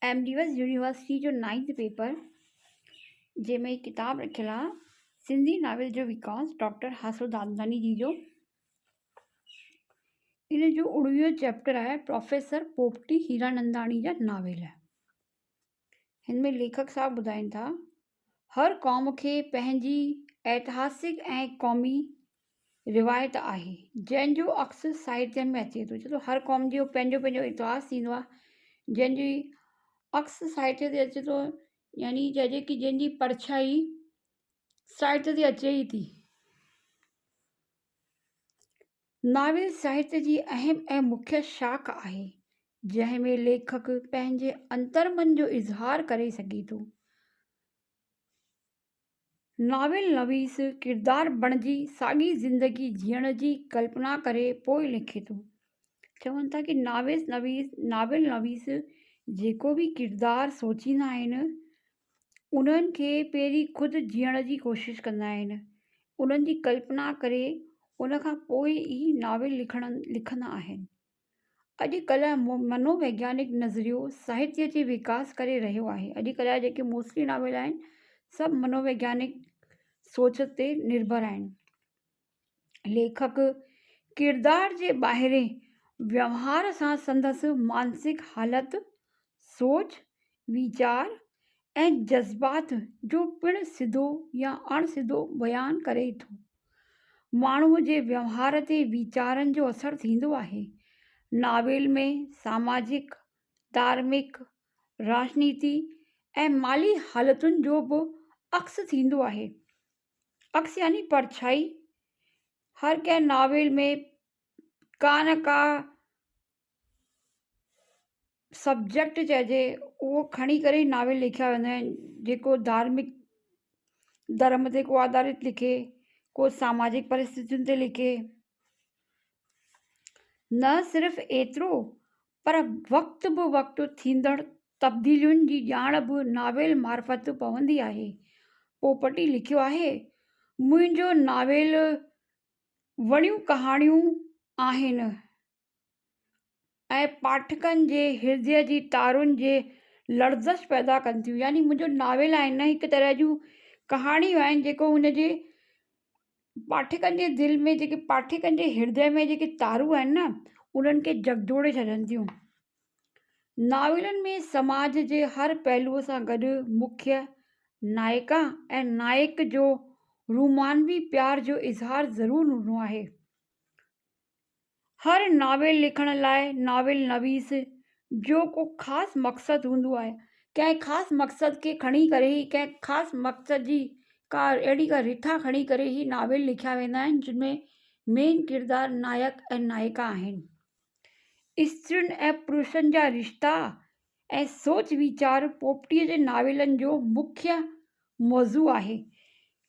MDS university जो 9th paper जंहिंमें किताब रखियल आहे सिंधी नाविल जो विकास डॉक्टर हासो दामदानी जी जो। इन जो 19 चैप्टर आहे प्रोफेसर पोपटी हीरानंदाणी जा नाविल। हिन में लेखक साहब ॿुधाइनि था हर क़ौम खे पंहिंजी ऐतिहासिक ऐं क़ौमी रिवायत आहे जंहिंजो अक्स साहित्य में अचे थो। चए थो हर क़ौम जो पंहिंजो पंहिंजो इतिहास थींदो आहे जंहिंजी अक्स साहित्य ते अचे थो, यानी चइजे कि जंहिंजी परछाई साहित्य ते अचे ई थी। नाविल साहित्य जी अहम ऐं मुख्य शाख आहे जंहिंमें लेखक पंहिंजे अंतर्मन जो इज़हार करे सघे थो। नाविल नवीस किरदार बणिजी साॻी ज़िंदगी जीअण जी कल्पना करे पोइ लिखे थो। चवनि था कि नाविल नवीस जेको बि किरदार सोचींदा आहिनि उन्हनि खे पहिरीं ख़ुदि जीअण जी कोशिशि कंदा आहिनि, उन्हनि जी कल्पना करे उन खां पोइ ई नाविल लिखंदा आहिनि। अॼुकल्ह मनोवैज्ञानिक नज़रियो साहित्य जे विकास करे रहियो आहे। अॼुकल्ह जा जेके मोस्टली नाविल आहिनि सभु मनोवैज्ञानिक सोच ते निर्भर आहिनि। लेखक किरदार जे ॿाहिरें व्यवहार सां संदसि मानसिक हालत, सोच, वीचार ऐं जज़्बात जो पिणु सिधो या अणसिधो बयानु करे थो। माण्हूअ जे व्यवहार ते वीचारनि जो असरु थींदो आहे। नाविल में सामाजिक, धार्मिक, राजनीति ऐं माली हालतुनि जो बि अक्स थींदो आहे। अक्स यानी परछाई। हर कंहिं नाविल में का न का सब्जेक्ट चइजे उहो खणी करे ई नाविल लिखिया वेंदा आहिनि। जेको धार्मिक धर्म ते को आधारित लिखे, को सामाजिक परिस्थितियुनि ते लिखे। न सिर्फ़ु एतिरो पर वक़्त बि वक़्तु थींदड़ तब्दीलियुनि जी ॼाण बि नाविल मार्फत पवंदी आहे। पोपटी लिखियो आहे, मुंहिंजो नाविल वणियूं कहाणियूं आहिनि ऐं पाठकनि जे हृदय जी तारुनि जे लर्ज़श पैदा कनि थियूं। यानी मुंहिंजो नाविल आहिनि न हिकु तरह जूं कहाणियूं आहिनि जेको हुनजे पाठकनि जे दिलि में, जेके पाठकनि जे हृदय में जेके तारूं आहिनि न उन्हनि खे झकझोड़े छॾनि थियूं। नाविलनि में समाज जे हर पहलूअ सां गॾु मुख्य नायिका ऐं नायक जो रूमानवी प्यार जो इज़हार ज़रूरु हूंदो आहे। हर नाविल लिखण लाइ नाविल नवीस जो को ख़ासि मक़सदु हूंदो आहे। कंहिं ख़ासि मक़सद खे खणी करे ई, कंहिं ख़ासि मक़सद जी अहिड़ी का रिथा खणी करे ई नाविल लिखिया वेंदा आहिनि जिनमें मेन किरदार नायक ऐं नायिका आहिनि। स्त्रियुनि ऐं पुरुषनि जा रिश्ता ऐं सोच वीचार पोपटीअ जे नाविलनि जो मुख्य मौज़ू आहे।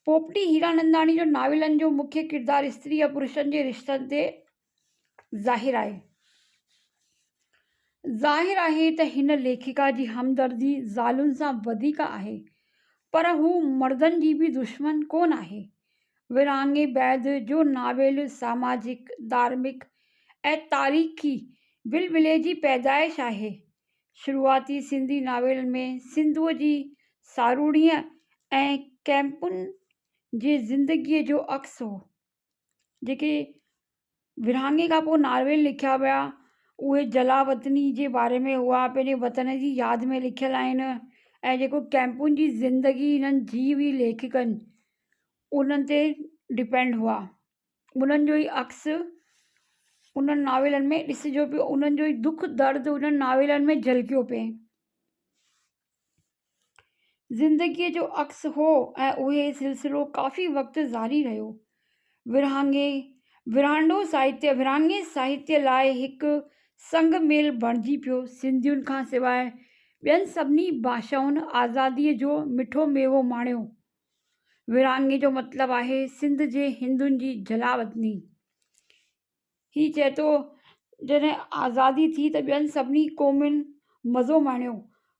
पोपटी हीरानंदाणी जो नाविलनि जो मुख्य किरदार स्त्री या पुरुषनि जे रिश्तनि ते ज़ाहिर आहे त हिन लेखिका जी हमदर्दी ज़ालुनि सां वधीक आहे, पर हू मर्दनि जी बि दुश्मन कोन आहे। विरहाङे बैदि जो नाविल सामाजिक, धार्मिक ऐं तारीख़ी विलविले जी पैदाइश आहे। शुरूआती सिंधी नाविल में सिंधूअ जी सारूड़ीअ ऐं कैंपुनि जे ज़िंदगीअ जो अक्स हो। जेके विरहाङे खां पोइ नाविल लिखिया विया उहे जलावतनी जे बारे में हुआ, पंहिंजे वतन जी यादि में लिखियल आहिनि। ऐं जेको कैंपुनि जी ज़िंदगी हिननि जी हुई लेखकनि उन्हनि ते डिपेंड हुआ। उन्हनि जो ई अक्स उन्हनि नाविलनि में ॾिसिजो पियो, उन्हनि जो ई दुख दर्द उन्हनि नाविलनि में झलकियो पिए। ज़िंदगीअ जो अक्स हो ऐं उहे सिलसिलो काफ़ी वक़्तु ज़ारी रहियो। विरहाङे साहित्य लाइ हिकु संग मेल बणिजी पियो। सिंधियुनि खां सवाइ ॿियनि सभिनी भाषाउनि आज़ादीअ जो मिठो मेवो माणियो। विरहाङे जो मतिलबु आहे सिंध जे हिंदुनि जी जलावतनी। ही चए थो जॾहिं आज़ादी थी त ॿियनि सभिनी क़ौमुनि मज़ो माणियो,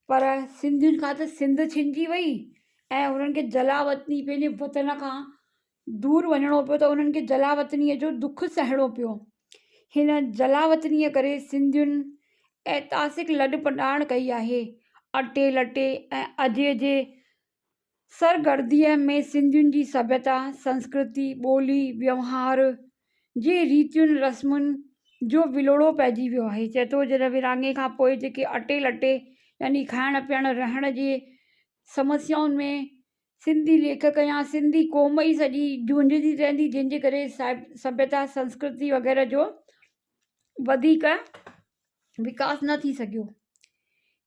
पर सिंधियुनि खां त सिंध छिनिजी वई ऐं उन्हनि खे जलावतनी पंहिंजे वतन खां दूरि वञिणो पियो, त उन्हनि खे जलावतनीअ जो दुखु सहणो पियो। हिन जलावतनीअ करे सिंधियुनि ऐतिहासिक लॾ पलाण कई आहे। अटे लटे ऐं अॼु जे सरगर्दीअ में सिंधियुनि जी सभ्यता, संस्कृति, ॿोली, व्यवहार जे रीतियुनि रस्मुनि जो विलोड़ो पइजी वियो आहे। चए थो जॾहिं विरहाङे खां पोइ जेके अटे लटे यानी खाइण पीअण रहण जे समस्याउनि में सिंधी लेखक या सिंधी क़ौम ई सॼी जूझंदी रहंदी, जंहिंजे करे सभ्यता, संस्कृति वग़ैरह जो वधीक विकास न थी सघियो।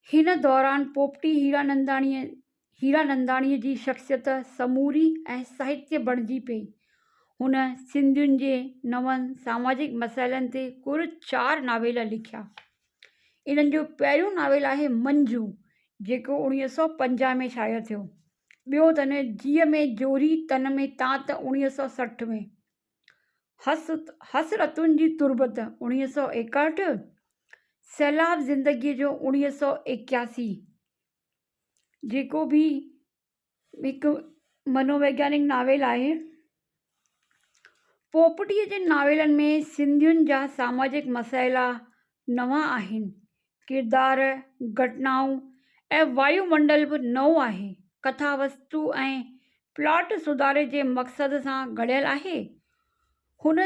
हिन दौरान पोपटी हीरानंदाणीअ जी शख़्सियत समूरी ऐं साहित्य बणिजी पई। हुन सिंधियुनि जे नवनि सामाजिक मसइलनि ते कुल 4 नावेल लिखिया। इन्हनि जो पहिरियों नावेल आहे मंजू, जेको 1950 में शाया थियो। ॿियो अथनि जीअ में जोरी तन में तांत 1960 में, हसरतुनि जी तुर्बत 1961, सैलाब ज़िंदगीअ जो 1981, जेको बि हिकु मनोवैज्ञानिक नावेल आहे। पोपटीअ जे नावेलनि में सिंधियुनि जा सामाजिक मसइला नवां आहिनि, किरदार, घटनाऊं ऐं वायुमंडल बि नओं आहे। कथा वस्तु ऐं प्लॉट सुधारे जे मक़सद सां घड़ियल आहे। हुन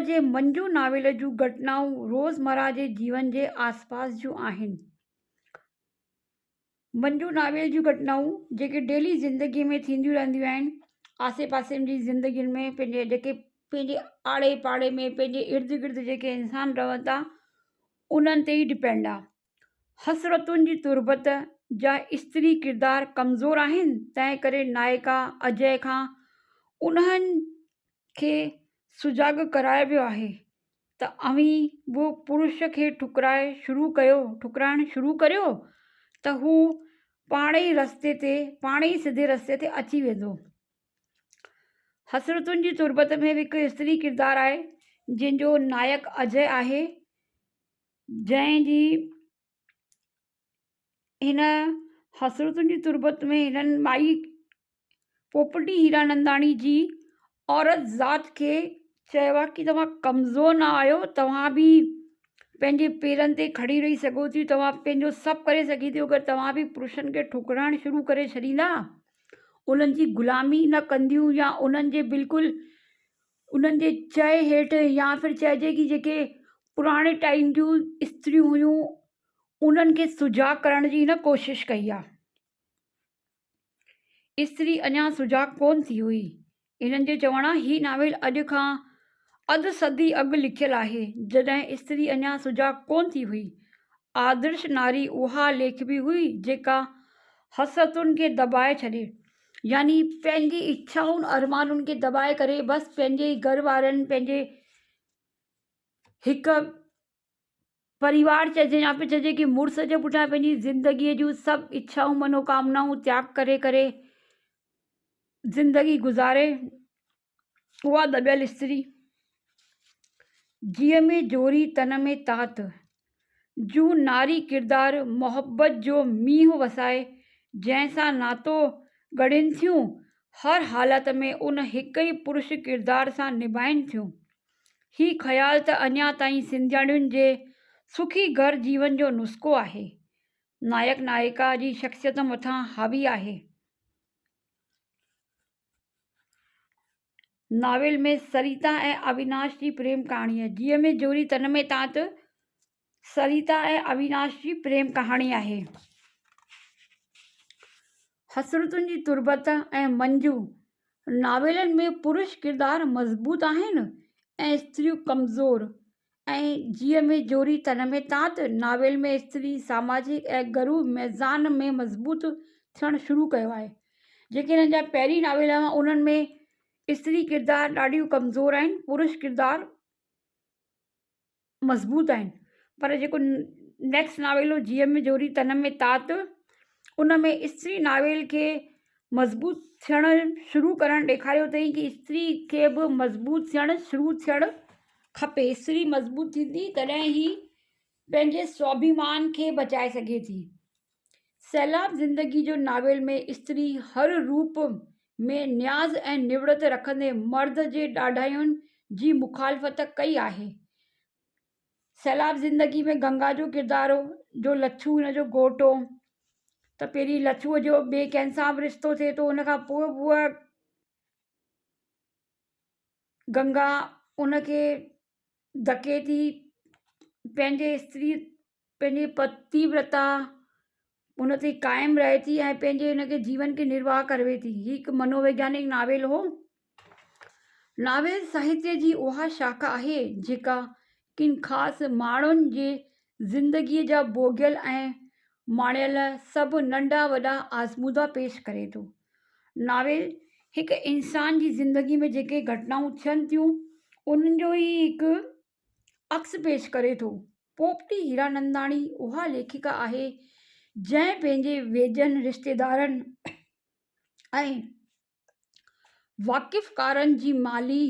जे मंजू नावेल जूं घटनाऊं रोज़मर्रा जे जीवन जे आसपास जूं आहिनि। मंजू नावेल जूं घटनाऊं जेके डेली ज़िंदगीअ में थींदियूं रहंदियूं आहिनि, आसे पासे जी ज़िंदगियुनि में, पंहिंजे आड़े पाड़े में, पंहिंजे इर्द गिर्द जेके इंसान रहनि था उन्हनि ते ई डिपेंड आहे। हसरतुनि जी तुर्बत जा स्त्री किरदार कमज़ोर आहिनि, तंहिं करे नायका अजय खां उन्हनि खे सुजाॻ करायो वियो आहे त अवी वो पुरुष खे ठुकराइण शुरू करियो त हू पाण ई सिधे रस्ते ते अची वेंदो। हसरतुनि जी तुर्बत में बि हिकु स्त्री किरदार आहे जंहिंजो नायक अजय आहे, जंहिंजी हिन हसरतुनि जी तुर्बत में हिननि माई पोपटी हीरानंदाणी जी औरत ज़ात खे चयो आहे कि तव्हां कमज़ोर न आहियो, तव्हां बि पंहिंजे पेरनि ते खड़ी रही सघो थी, तव्हां पंहिंजो सभु करे सघी थी। अगरि तव्हां बि पुरुषनि खे ठुकराइण शुरू करे छॾींदा, उन्हनि जी ग़ुलामी न कंदियूं या उन्हनि जे बिल्कुलु उन्हनि जे चए हेठि, या फिर चइजे कि जेके पुराणे टाइम जूं स्त्रियूं हुयूं उन्हनि खे सुजाॻ करण जी हिन कोशिशि कई आहे। स्त्री अञा सुजाॻ कोन थी हुई। इन्हनि जे चवण आहे हीअ नावेल अॼु खां अधु सदी अॻु लिखियलु आहे, जॾहिं स्त्री अञा सुजाॻ कोन थी हुई। आदर्श नारी उहा लेखबी हुई जेका हसरतुनि खे दॿाए छॾे, यानी पंहिंजी इच्छाउनि अरमानुनि खे दॿाए करे बसि पंहिंजे घर वारनि, पंहिंजे हिकु परिवार चइजे या फिर चइजे कि मुड़ुस जे पुठियां पंहिंजी ज़िंदगीअ जूं सभु इच्छाऊं मनोकामनाऊं त्याग करे करे ज़िंदगी गुज़ारे, उहा दॿियल स्त्री। जीअ में जोरी तन में तात जूं नारी किरदार मोहब्बत जो मींहुं वसाए जंहिंसां नातो ॻंढनि थियूं, हर हालत में उन हिक ई पुरुष किरदार सां निभाइनि थियूं। ही ख़्याल त अञा ताईं सिंधियाणियुनि जे सुखी घर जीवन जो नुस्ख़ो आहे। नायक नायिका जी शख़्सियत मथां हावी आहे। नावेल में सरिता ऐं अविनाश जी प्रेम कहाणी आहे। जीअ में जोरी तन में तात सरिता ऐं अविनाश जी प्रेम कहाणी आहे। हसरतुनि जी तुर्बत ऐं मंजू नावेलनि में पुरुष किरदार मज़बूत आहिनि ऐं स्त्रियूं कमज़ोर। ऐं जीअ में जोरी तन में तात नावेल में स्त्री सामाजिक ऐं घरू मैज़ान में मज़बूत थियणु शुरू कयो आहे। जेके हिननि जा पहिरीं नावेल हुआ उन्हनि में स्त्री किरदार ॾाढियूं कमज़ोर आहिनि, पुरुष किरदार मज़बूत आहिनि। पर जेको नेक्स्ट नावेल हो जीअ में जोरी तन में तात, उन में स्त्री नावेल खे मज़बूत थियणु शुरू करणु ॾेखारियो अथई कि स्त्री खे बि मज़बूत शुरू थियणु खपे। स्त्री मज़बूत थींदी तॾहिं ई पंहिंजे स्वाभिमान खे बचाए सघे थी। सैलाब ज़िंदगी जो नावेल में स्त्री हर रूप में न्याज़ ऐं निवड़त रखंदे मर्द जे ॾाढाइयुनि जी मुखालफ़त कई आहे। सैलाब ज़िंदगी में गंगा जो किरदार हो, जो लच्छू हिन जो घोटु हो। त पहिरीं लछूअ जो ॿिए कंहिंसां बि रिश्तो थिए थो, उन खां पोइ उहा गंगा उनखे धके थी, पंहिंजे स्त्री पंहिंजे पतिव्रता उन ते क़ाइमु रहे थी ऐं पंहिंजे उनखे जीवन खे निर्वाह करे थी। हीउ हिकु मनोवैज्ञानिक नावेल हो। नावेल साहित्य जी उहा शाखा आहे जेका किन ख़ासि माण्हुनि जे ज़िंदगीअ जा भोॻियल ऐं माणियल सभु नंढा वॾा आज़मूदा पेश करे थो। नावेल हिकु इंसान जी ज़िंदगी में जेके घटनाऊं थियनि थियूं उन्हनि जो ई हिकु अक्स पेश करे थो। पोपटी हीरानंदाणी उहा लेखिका आहे जंहिं पंहिंजे वेझनि रिश्तेदारनि ऐं वाक़िफ़कारनि जी माली,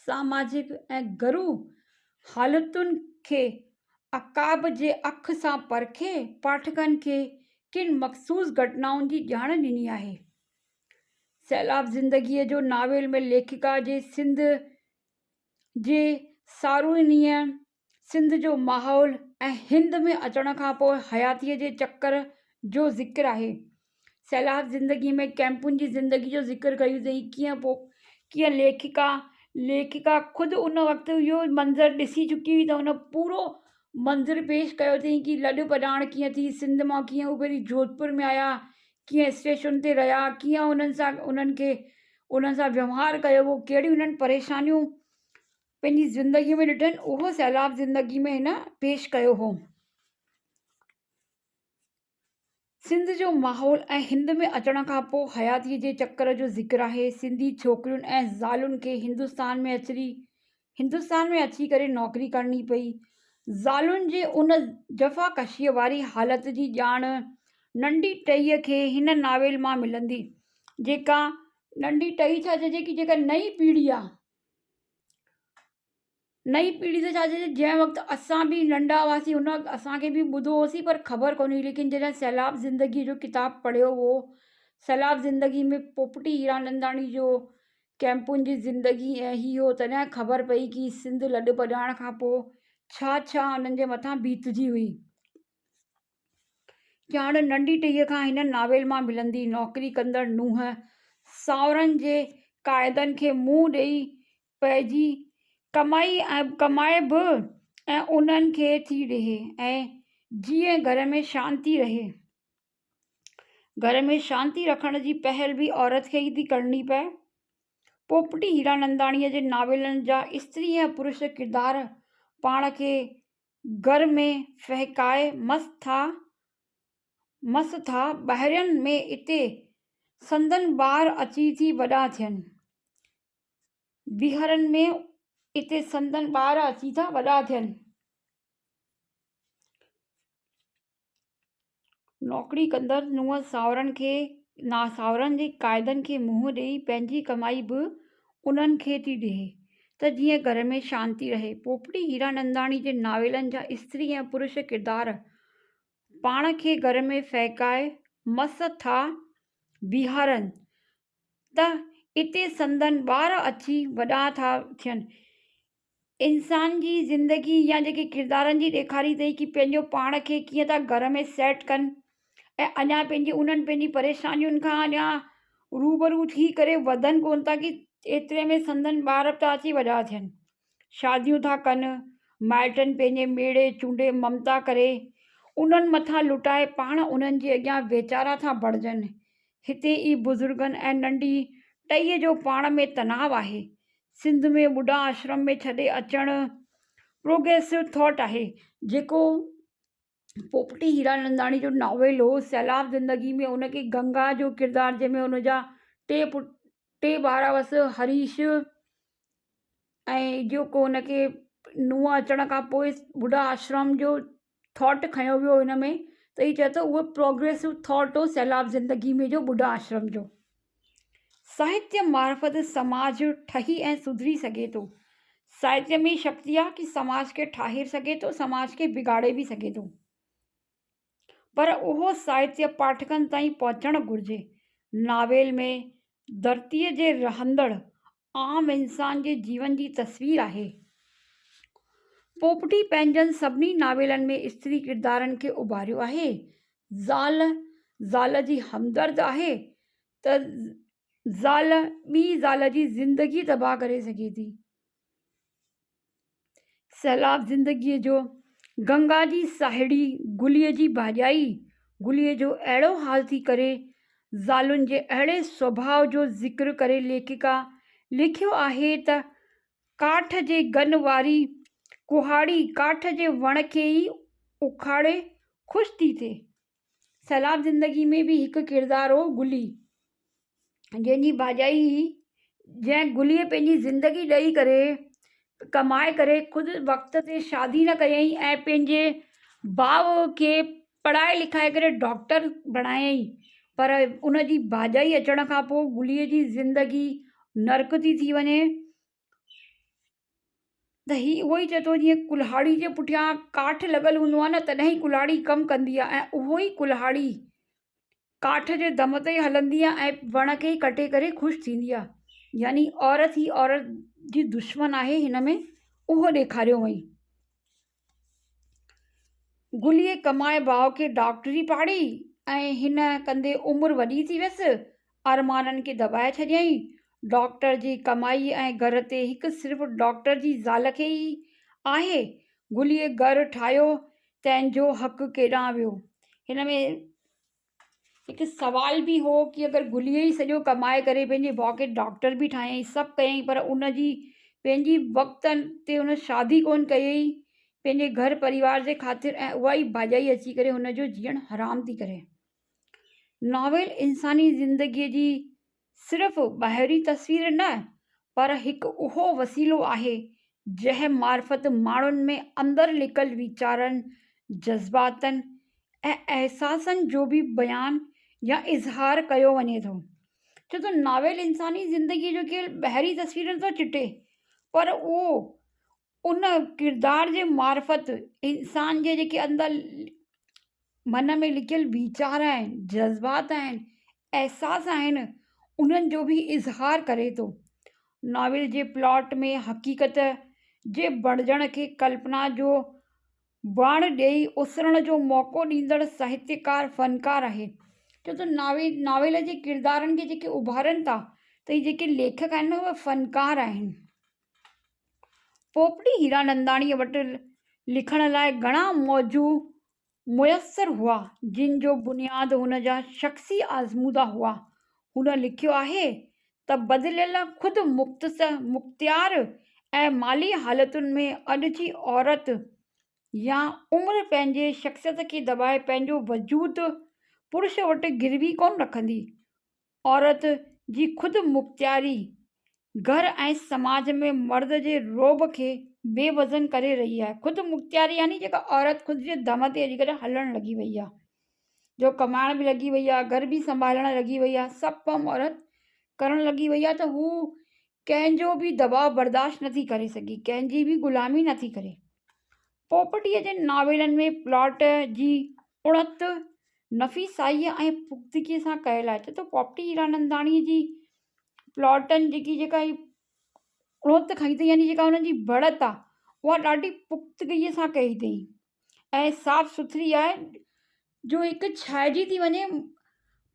सामाजिक ऐं घरू हालतुनि खे अकाब जे अख सां परखे पाठकनि खे किन मख़सूस घटनाउनि जी ॼाण ॾिनी आहे। सैलाब ज़िंदगीअ जो नावेल में लेखिका जे सिंध जे सारूनीअ, सिंध जो माहौल ऐं हिंद में अचण खां पोइ हयातीअ जे चकर जो ज़िक्र आहे। सैलाब ज़िंदगी में कैंपुनि जी ज़िंदगी जो ज़िक्र कयूं अथई, कीअं लेखिका ख़ुदि उन वक़्तु इहो मंज़र ॾिसी चुकी हुई, त उन पूरो मंज़र पेश कयो अथई कि लॾ पॾाण कीअं थी, सिंध मां कीअं उहे पहिरीं जोधपुर में आया, कीअं स्टेशन ते रहिया, कीअं उन्हनि सां व्यवहार कयो हो, कहिड़ियूं उन्हनि परेशानियूं पंहिंजी ज़िंदगीअ में ॾिठनि, उहो सैलाब ज़िंदगी में हिन पेश कयो हो। सिंध जो माहौल ऐं हिंद में अचण खां पोइ हयातीअ जे चकर जो ज़िक्र आहे। सिंधी छोकिरियुनि ऐं ज़ालुनि खे हिंदुस्तान में अची करे नौकरी करणी पई। ज़ालुनि जे उन जफ़ाकशीअ वारी हालत जी ॼाण नंढी टईअ खे हिन नावेल मां मिलंदी। जेका नंढी टई छा चइजे कि जेका नई पीढ़ी आहे, नई पीढ़ी त छा चइजे, जंहिं वक़्तु असां बि नंढा हुआसीं उन वक़्तु असांखे बि ॿुधो होसीं पर ख़बर कोन हुई। लेकिन जॾहिं सैलाब ज़िंदगी जो किताबु पढ़ियो हो, सैलाब ज़िंदगी में पोपटी हीरानंदाणी जो कैंपुनि जी ज़िंदगी ऐं हीअ हो, तॾहिं ख़बर पई कि सिंध लॾ पॾाइण खां पोइ छा उन्हनि जे मथां बीतजी हुई। ॼाण नंढी टईअ खां हिन नावेल मां मिलंदी। नौकरी कंदड़ नुंहुं सावरनि जे क़ाइदनि खे मुंहुं ॾेई पंहिंजी कमाए बि ऐं उन्हनि खे थी ॾिए ऐं जीअं घर में शांती रहे। घर में शांती रखण जी पहल बि औरत खे ई थी करणी पए। पोपटी हीरानंदाणीअ जे नावेलनि जा स्त्री ऐं पुरुष किरदार पाण खे घर में फहिकाए मस था ॿाहिरियुनि में इते संदन ॿार अची थी वॾा थियनि। ॿीहरनि में इते संदन ॿार अची था वॾा थियनि। नौकरी कंदड़ नुंहुं सावरनि जे क़ाइदनि खे मुंहुं ॾेई पंहिंजी कमाई बि उन्हनि खे थी ॾिए त जीअं घर में शांती रहे। पोपटी हीरानंदाणी जे नावेलनि जा स्त्री ऐं पुरुष किरदार पाण खे घर में फहिकाए मस था बीहारनि त इते संदन ॿार अची वॾा था थियनि। इंसान जी ज़िंदगी या जेके किरदारनि जी ॾेखारी अथई कि पंहिंजो पाण खे कीअं था घर में सेट कनि ऐं अञा पंहिंजी परेशानियुनि खां अञा रूबरू थी करे वधनि कोन था कि एतिरे में संदन ॿार था अची वॾा थियनि। शादियूं था कनि, माइटनि पंहिंजे मेड़े चूंडे ममता करे उन्हनि मथां लुटाए पाण उन्हनि जे अॻियां वेचारा था बणजनि। हिते ई बुज़ुर्गनि ऐं नंढी टईअ जो पाण में तनाव आहे। सिंध में ॿुढा आश्रम में छॾे अचणु प्रोग्रेसिव थॉट आहे, जेको पोपटी हीरानंदाणी जो नॉवेल हो। सैलाब ज़िंदगी में उनखे गंगा जो किरदारु, जंहिंमें उनजा टे ॿार हुअसि, हरीश ऐं जेको उनखे नुंहुं अचण खां पोइ ॿुढा आश्रम जो थॉट खयो वियो हिन में, त ही चए थो उहो प्रोग्रेसिव थॉट हो सैलाब ज़िंदगी में जो ॿुढा आश्रम जो। साहित्य मार्फत समाज ठही ऐं सुधरी सघे थो। साहित्य में शक्ति आहे कि समाज खे ठाहे सघे थो, समाज खे बिगाड़े बि सघे थो, पर उहो साहित्य पाठकनि ताईं पहुचणु घुरिजे। नावेल में धरतीअ जे रहंदड़ आम इंसान जे जीवन जी तस्वीर आहे। पोपटी पंहिंजनि सभिनी नावेलनि में स्त्री किरदारनि खे उभारियो आहे। ज़ाल ज़ाल जी हमदर्द आहे त ज़ाल ॿी ज़ाल जी ज़िंदगी तबाह करे सघे थी। सैलाब ज़िंदगीअ जो गंगा जी साहिड़ी गुलीअ जी भाॼाई गुलीअ जो अहिड़ो हाल थी करे ज़ालुनि जे अहिड़े स्वभाव जो ज़िक्र करे लेखिका लिखियो आहे त काठ जे गन वारी कुहाड़ी काठ जे वण खे ई उखाड़े ख़ुशि थी थिए। सैलाब ज़िंदगी में बि हिकु किरदारु हो गुली, जंहिंजी भाॼाई जंहिं गुलीअ पंहिंजी ज़िंदगी ॾेई करे कमाए करे ख़ुदि वक़्त ते शादी न कयईं ऐं पंहिंजे भाउ खे पढ़ाए लिखाए करे डॉक्टर बणायईं, पर उन जी भाॼाई अचण खां पोइ गुलीअ जी ज़िंदगी नर्क थी वञे। त ही उहो ई चए थो जीअं कुल्हाड़ी जे पुठियां काठ लॻल हूंदो आहे न, तॾहिं ई कुल्हाड़ी कमु कंदी आहे ऐं उहो ई कुल्हाड़ी काठ जे दम ते हलंदी आहे ऐं वण खे ई कटे करे ख़ुशि थींदी आहे। यानी औरत ही औरत जी दुश्मन आहे, हिन में उहो ॾेखारियो वई। गुलीअ कमाए भाउ खे डॉक्टरी पाढ़ी ऐं हिन कंदे उमिरि वॾी थी वियसि, अरमाननि खे दॿाए छॾियईं। डॉक्टर जी कमाई ऐं घर ते हिकु सिर्फ़ु डॉक्टर जी ज़ाल खे ई आहे। गुलीअ घरु ठाहियो, तंहिंजो हक़ु केॾांहुं वियो। हिन में हिकु सवाल बि हो कि अगरि गुलीअ ई सॼो कमाए करे पंहिंजे भाउ खे डॉक्टर बि ठाहियईं, सभु कयईं, पर उन जी पंहिंजी वक़्तनि ते उन शादी कोन कयईं पंहिंजे घर परिवार जे ख़ातिर, ऐं उहा ई भाॼाई अची करे हुनजो जीअण हराम थी करे। नॉवेल इंसानी ज़िंदगीअ जी सिर्फ़ु ॿाहिरी तस्वीर न, पर हिकु उहो वसीलो आहे जंहिं मार्फत माण्हुनि में अंदरि लिकल वीचारनि, जज़्बातनि ऐं अहसासनि जो बि बयानु या इज़हार कयो वञे थो। छो त नॉवेल इंसानी ज़िंदगीअ जो केवल ॿाहिरी तस्वीर नथो चिटे, पर उहो उन किरदार जे मार्फत इंसान जे जेके अंदरि मन में लिकियल वीचार आहिनि, जज़्बात आहिनि, अहसास आहिनि, उन्हनि जो बि इज़हार करे थो। नॉवेल जे प्लॉट में हक़ीक़त जे बणिजण खे कल्पना जो बाण ॾेई उसरण जो मौक़ो ॾींदड़ साहित्यकार फ़नकार आहे। छो त नॉवेल जे किरदारनि खे जेके उभारनि था, त इहे जेके लेखक आहिनि न, उहे फ़नकार आहिनि। पोपटी हीरानंदाणीअ वटि लिखण लाइ घणा मौजू मुयसरु हुआ, जिन जो बुनियादु हुन जा शख़्सी आज़मूदा हुआ। हुन लिखियो आहे त बदिलियल ख़ुदि मुख़्तियार ऐं माली हालतुनि में अॼु जी औरत या उमिरि पंहिंजे शख़्सियत खे दॿाए पंहिंजो वजूद पुरुष वटि गिरवी कोन रखंदी। औरत जी ख़ुदि मुख़्तियारी घर ऐं समाज में मर्द जे रोब खे बेवज़न करे रही आहे। ख़ुदि मुख़्तियारी यानी जेका औरत ख़ुदि जे दम ते अॼुकल्ह हलणु लॻी वई आहे, जो कमाइण बि लॻी वई आहे, घर बि संभालणु लॻी वई आहे, सभु कमु औरत करणु लॻी वई आहे, त हू कंहिंजो बि दबाव बर्दाश्त नथी करे सघे, कंहिंजी बि ग़ुलामी नथी करे। पोपटीअ जे नॉवेलनि में प्लॉट जी उणत नफ़ीसाईअ ऐं पुख़्तगीअ सां कयल आहे। त पोपटी हीरानंदाणीअ जी प्लॉटनि जेका उणत खई अथई, यानी जेका हुननि जी बढ़त आहे, उहा ॾाढी पुख़्तगीअ सां कई अथई ऐं साफ़ सुथरी आहे, जो हिकु छाइजी थी वञे,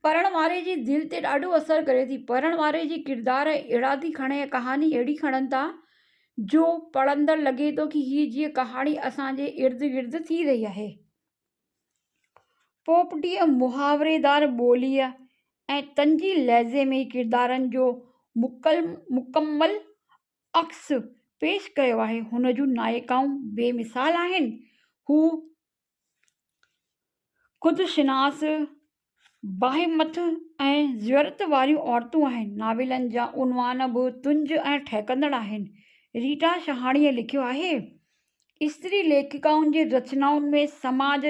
पढ़ण वारे जी दिलि ते ॾाढो असरु करे थी। पढ़ण वारे जी किरदार अहिड़ा थी खणे, कहानी अहिड़ी खणनि था जो पढ़ंदड़ लॻे थो कि हीअ जीअं कहाणी असांजे इर्द गिर्द थी रही आहे। पोपटीअ मुहावरेदार ॿोलीअ ऐं तंजी लहज़े में किरदारनि जो मुकमल अक्स पेश कयो आहे। हुन जूं नायिकाऊं बेमिसाल आहिनि। हू ख़ुदशिनास, बाहिमत ऐं ज़रूरत वारियूं औरतूं आहिनि। नॉवेलनि जा उनवान बि तुंज ऐं ठहकंदड़ आहिनि। रीटा शहाणीअ लिखियो आहे, स्त्री लेखिकाउनि जी रचनाउनि में समाज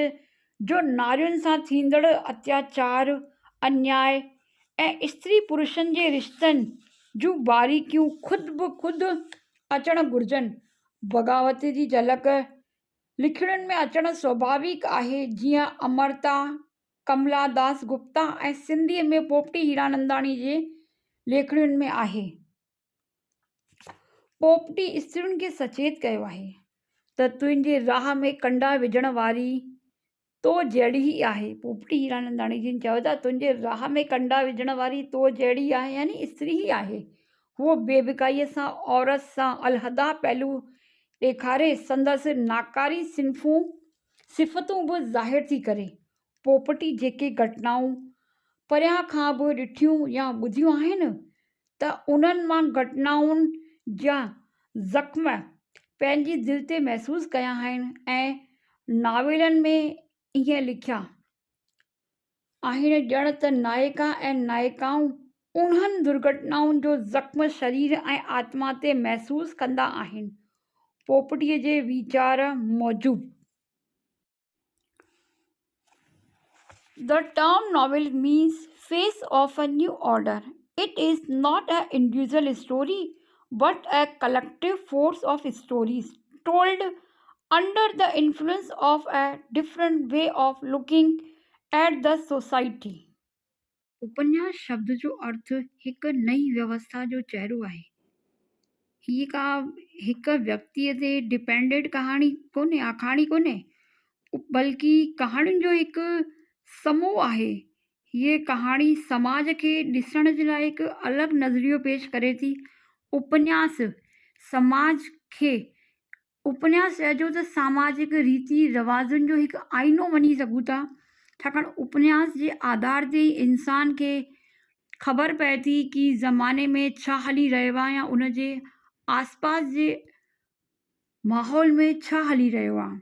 जो नारियुनि सां थींदड़ अत्याचार, अन्याय ऐं स्त्री पुरुषनि जे रिश्तनि जूं बारीकियूं ख़ुदि अचणु घुरिजनि। बग़ावत जी झलक लिखणनि में अचणु स्वाभाविक आहे, जीअं अमरता, कमला दास गुप्ता ऐं सिंधीअ में पोपटी हीरानंदाणी जे लेखणियुनि में आहे। पोपटी स्त्रियुनि खे सचेत कयो आहे त तुंहिंजे राह में कंडा विझण वारी तो जहिड़ी ई आहे। पोपटी हीरानंदाणी जिन चयो था तुंहिंजे राह में कंडा विझण वारी तो जहिड़ी आहे, यानी स्त्री ई आहे। हूअ बेबिकाईअ सां औरत सां अलहदा पहलू ॾेखारे संदसि नाकारी सिफ़तूं बि ज़ाहिर थी करे। पोपटी जेके घटनाऊं परियां खां बि ॾिठियूं या ॿुधियूं आहिनि त उन्हनि मां घटनाउनि जा ज़ख़्म पंहिंजी दिलि ते महसूसु कया आहिनि ऐं नावेलनि में ईअं लिखिया आहिनि ॼण त नायका ऐं नायिकाऊं उन्हनि दुर्घटनाउनि जो ज़ख़्म शरीर ऐं आत्मा ते महसूसु कंदा आहिनि। पोपटीअ जे वीचार मूजिबि The term novel means face of a new order. It is not an individual story but a collective force of stories told under the influence of a different way of looking at the society. उपन्यास शब्द जो अर्थ हिकु नई व्यवस्था जो चहिरो आहे। हीअ का हिकु व्यक्तिअ ते डिपेंडेड कहाणी कोन्हे, आखाणी कोन्हे, बल्कि कहाणियुनि जो हिकु समूह आहे। हीअ कहाणी समाज खे ॾिसण जे लाइ हिकु अलॻि नज़रियो पेश करे थी। उपन्यास समाज खे उपन्यास चइजो त सामाजिक रीति रिवाजनि जो हिकु आईनो मञी सघूं था, छाकाणि उपन्यास जे आधार ते ई इंसान खे ख़बर पए थी कि ज़माने में छा हली रहियो आहे या उन जे आसपास जे माहौल में छा हली रहियो आहे।